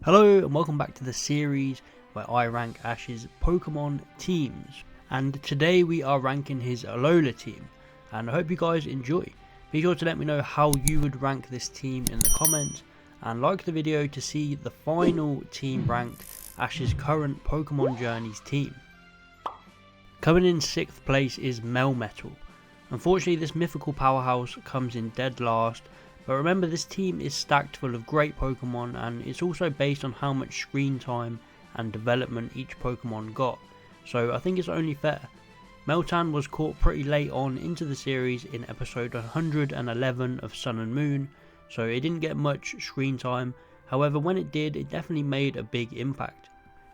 Hello and welcome back to the series where I rank Ash's Pokemon teams, and today we are ranking his Alola team, and I hope you guys enjoy. Be sure to let me know how you would rank this team in the comments, and like the video to see the final team ranked Ash's current Pokemon Journeys team. Coming in 6th place is Melmetal. Unfortunately this mythical powerhouse comes in dead last, but remember this team is stacked full of great Pokemon, and it's also based on how much screen time and development each Pokemon got, so I think it's only fair. Meltan was caught pretty late on into the series in episode 111 of Sun and Moon, so it didn't get much screen time. However, when it did, it definitely made a big impact.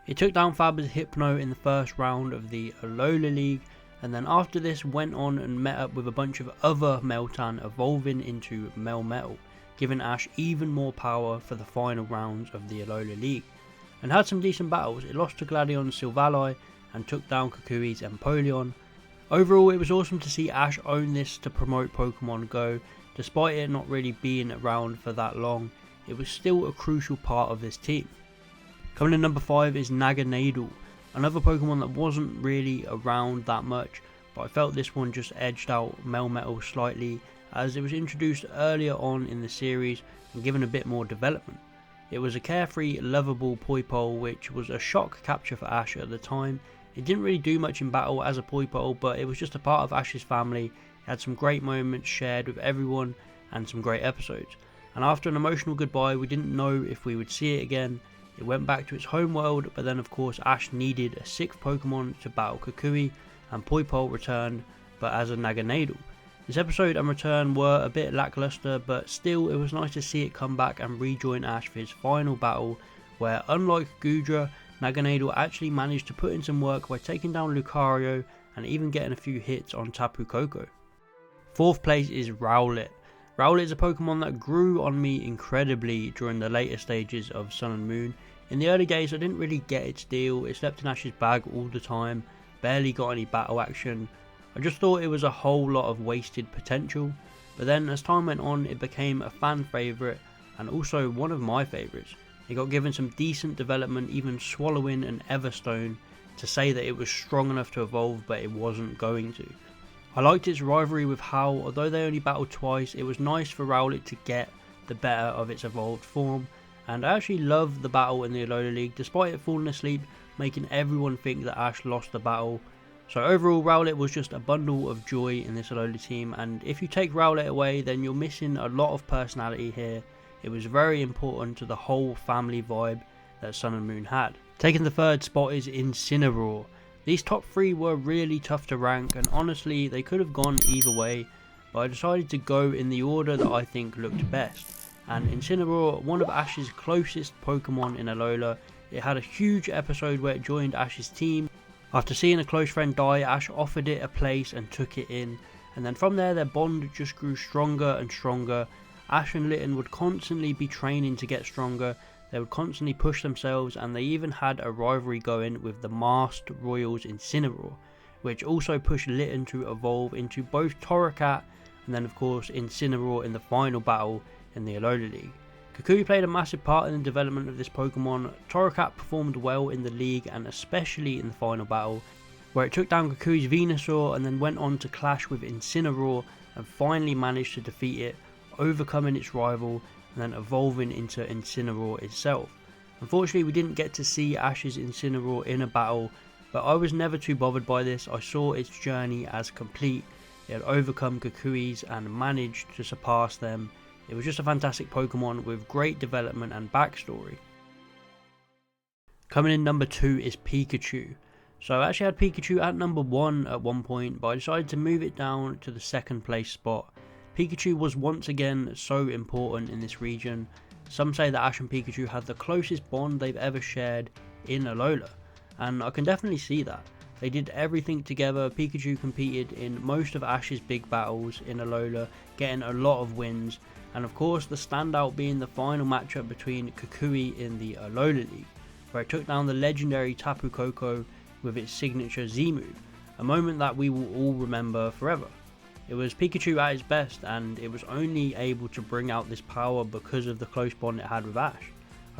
It took down Faber's Hypno in the first round of the Alola League, and then after this went on and met up with a bunch of other Meltan evolving into Melmetal, giving Ash even more power for the final rounds of the Alola League, and had some decent battles. It lost to Gladion Silvally and took down Kukui's Empoleon. Overall it was awesome to see Ash own this to promote Pokemon Go. Despite it not really being around for that long, it was still a crucial part of this team. Coming in number 5 is Naganadel. Another Pokemon that wasn't really around that much, but I felt this one just edged out Melmetal slightly as it was introduced earlier on in the series and given a bit more development. It was a carefree, lovable Poipole, which was a shock capture for Ash at the time. It didn't really do much in battle as a Poipole, but it was just a part of Ash's family. It had some great moments shared with everyone and some great episodes. And after an emotional goodbye, we didn't know if we would see it again. It went back to its home world, but then of course Ash needed a 6th Pokemon to battle Kukui, and Poipole returned, but as a Naganadel. This episode and return were a bit lackluster, but still it was nice to see it come back and rejoin Ash for his final battle, where unlike Goodra, Naganadel actually managed to put in some work by taking down Lucario and even getting a few hits on Tapu Koko. 4th place is Rowlet. Rowlet is a Pokemon that grew on me incredibly during the later stages of Sun and Moon. In the early days I didn't really get its deal. It slept in Ash's bag all the time, barely got any battle action. I just thought it was a whole lot of wasted potential, but then as time went on it became a fan favourite and also one of my favourites. It got given some decent development, even swallowing an Everstone to say that it was strong enough to evolve, but it wasn't going to. I liked its rivalry with Howl. Although they only battled twice, it was nice for Rowlet to get the better of its evolved form, and I actually loved the battle in the Alola League, despite it falling asleep, making everyone think that Ash lost the battle. So overall Rowlet was just a bundle of joy in this Alola team, and if you take Rowlet away then you're missing a lot of personality here. It was very important to the whole family vibe that Sun and Moon had. Taking the 3rd spot is Incineroar. These top 3 were really tough to rank, and honestly they could have gone either way, but I decided to go in the order that I think looked best. And Incineroar, one of Ash's closest Pokemon in Alola, it had a huge episode where it joined Ash's team. After seeing a close friend die, Ash offered it a place and took it in, and then from there their bond just grew stronger and stronger. Ash and Litten would constantly be training to get stronger. They would constantly push themselves, and they even had a rivalry going with the Masked Royals Incineroar, which also pushed Litten to evolve into both Torracat and then of course Incineroar in the final battle in the Alola League. Kukui played a massive part in the development of this Pokemon. Torracat performed well in the league and especially in the final battle, where it took down Kukui's Venusaur and then went on to clash with Incineroar and finally managed to defeat it, overcoming its rival and then evolving into Incineroar itself. Unfortunately we didn't get to see Ash's Incineroar in a battle, but I was never too bothered by this. I saw its journey as complete. It had overcome Kukui's and managed to surpass them. It was just a fantastic Pokemon with great development and backstory. Coming in number 2 is Pikachu. So I actually had Pikachu at number 1 at one point, but I decided to move it down to the 2nd place spot. Pikachu was once again so important in this region. Some say that Ash and Pikachu had the closest bond they've ever shared in Alola, and I can definitely see that. They did everything together. Pikachu competed in most of Ash's big battles in Alola, getting a lot of wins, and of course the standout being the final matchup between Kukui in the Alola League, where it took down the legendary Tapu Koko with its signature Z move, a moment that we will all remember forever. It was Pikachu at its best, and it was only able to bring out this power because of the close bond it had with Ash.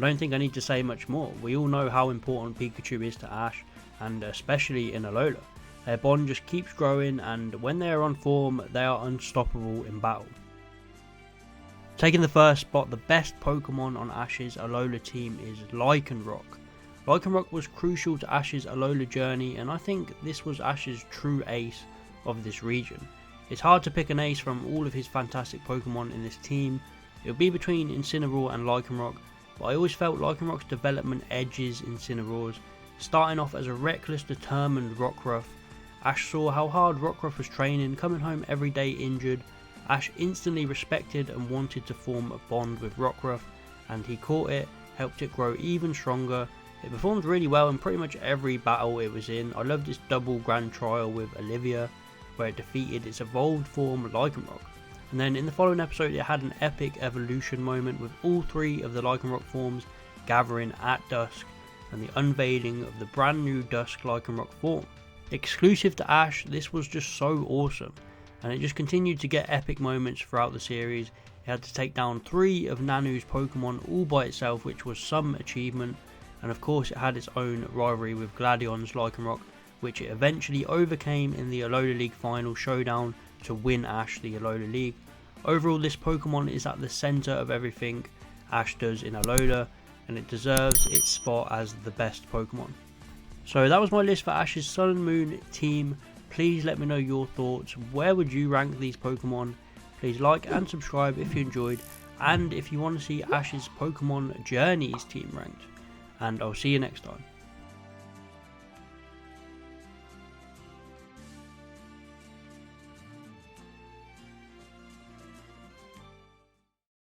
I don't think I need to say much more. We all know how important Pikachu is to Ash, and especially in Alola. Their bond just keeps growing, and when they are on form, they are unstoppable in battle. Taking the first spot, the best Pokemon on Ash's Alola team is Lycanroc. Lycanroc was crucial to Ash's Alola journey, and I think this was Ash's true ace of this region. It's hard to pick an ace from all of his fantastic Pokemon in this team. It would be between Incineroar and Lycanroc, but I always felt Lycanroc's development edges Incineroar's. Starting off as a reckless, determined Rockruff, Ash saw how hard Rockruff was training, coming home every day injured. Ash instantly respected and wanted to form a bond with Rockruff, and he caught it, helped it grow even stronger. It performed really well in pretty much every battle it was in. I loved its double grand trial with Olivia, where it defeated its evolved form Lycanroc. And then in the following episode it had an epic evolution moment with all three of the Lycanroc forms gathering at dusk, and the unveiling of the brand new Dusk Lycanroc form. Exclusive to Ash, this was just so awesome, and it just continued to get epic moments throughout the series. It had to take down 3 of Nanu's Pokemon all by itself, which was some achievement, and of course it had its own rivalry with Gladion's Lycanroc, which it eventually overcame in the Alola League final showdown to win Ash the Alola League. Overall, this Pokemon is at the centre of everything Ash does in Alola, and it deserves its spot as the best Pokemon. So that was my list for Ash's Sun and Moon team. Please let me know your thoughts. Where would you rank these Pokemon? Please like and subscribe if you enjoyed, and if you want to see Ash's Pokemon Journeys team ranked. And I'll see you next time.